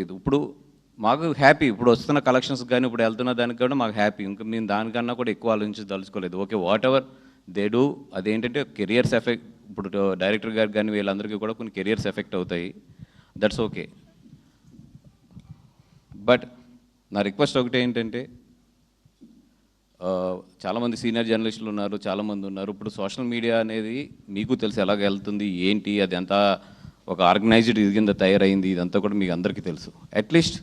లేదు. ఇప్పుడు మాకు హ్యాపీ. ఇప్పుడు వస్తున్న కలెక్షన్స్ కానీ ఇప్పుడు వెళ్తున్న దానికి కూడా మాకు హ్యాపీ. ఇంకా మేము దానికన్నా కూడా ఎక్కువ ఆలోచించదలుచుకోలేదు. Okay, whatever they do, అదేంటంటే కెరియర్స్ ఎఫెక్ట్. ఇప్పుడు డైరెక్టర్ గారికి కానీ వీళ్ళందరికీ కూడా కొన్ని కెరియర్స్ ఎఫెక్ట్ అవుతాయి. That's okay. బట్ నా రిక్వెస్ట్ ఒకటే ఏంటంటే, చాలామంది సీనియర్ జర్నలిస్టులు ఉన్నారు, చాలామంది ఉన్నారు. ఇప్పుడు సోషల్ మీడియా అనేది మీకు తెలిసి ఎలాగ వెళ్తుంది ఏంటి, అది అంతా ఒక ఆర్గనైజ్డ్ ఇది కింద తయారైంది, ఇదంతా కూడా మీకు అందరికీ తెలుసు. అట్లీస్ట్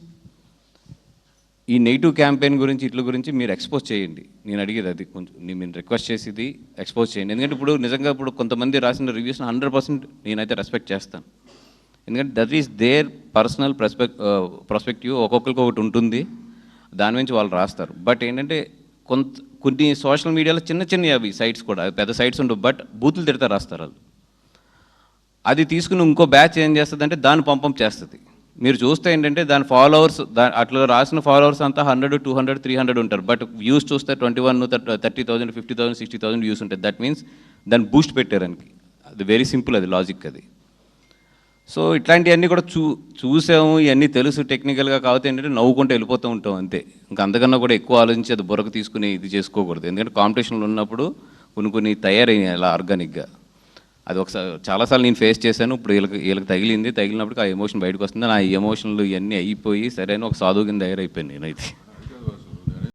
ఈ నెగిటివ్ క్యాంపెయిన్ గురించి ఇట్ల గురించి మీరు ఎక్స్పోజ్ చేయండి. నేను అడిగేది అది, కొంచెం నేను రిక్వెస్ట్ చేసేది ఎక్స్పోజ్ చేయండి. ఎందుకంటే ఇప్పుడు నిజంగా ఇప్పుడు కొంతమంది రాసిన రివ్యూస్ని 100% నేనైతే రెస్పెక్ట్ చేస్తాను. ఎందుకంటే that is there personal perspective. ఒక్కొక్కరికి ఒకటి ఉంటుంది, దాని నుంచి వాళ్ళు రాస్తారు. బట్ ఏంటంటే కొన్ని సోషల్ మీడియాలో చిన్న చిన్న అవి సైట్స్ కూడా, పెద్ద సైట్స్ ఉండవు, బట్ బూతులు తిడతా రాస్తారు వాళ్ళు. అది తీసుకుని ఇంకో బ్యాచ్ ఏం చేస్తుంది అంటే దాన్ని పంపం చేస్తుంది. మీరు చూస్తే ఏంటంటే దాని ఫాలోవర్స్, అట్లా రాసిన ఫాలోవర్స్ అంతా 100, 200, 300 ఉంటారు. బట్ వ్యూస్ చూస్తే 21, 30,000, 50,000, 60,000 వ్యూస్ ఉంటాయి. దట్ మీన్స్ దాన్ని బూస్ట్ పెట్టారనికి. అది వెరీ సింపుల్, అది లాజిక్ అది. సో ఇట్లాంటివన్నీ కూడా చూసాము, ఇవన్నీ తెలుసు టెక్నికల్గా. కాకపోతే ఏంటంటే నవ్వుకుంటూ వెళ్ళిపోతూ ఉంటాం అంతే. ఇంకా అంతకన్నా కూడా ఎక్కువ ఆలోచించి అది బుర్రకు తీసుకుని ఇది చేసుకోకూడదు. ఎందుకంటే కాంపిటీషన్లో ఉన్నప్పుడు కొన్ని తయారయ్యాయి అలా ఆర్గానిక్గా. అది ఒకసారి చాలాసార్లు నేను ఫేస్ చేశాను. ఇప్పుడు వీళ్ళకి తగిలినప్పుడు ఆ ఎమోషన్ బయటకు వస్తుంది. నా ఎమోషన్లు ఇవన్నీ అయిపోయి సరైన ఒక సాధువు కింద తయారైపోయాను నేనైతే.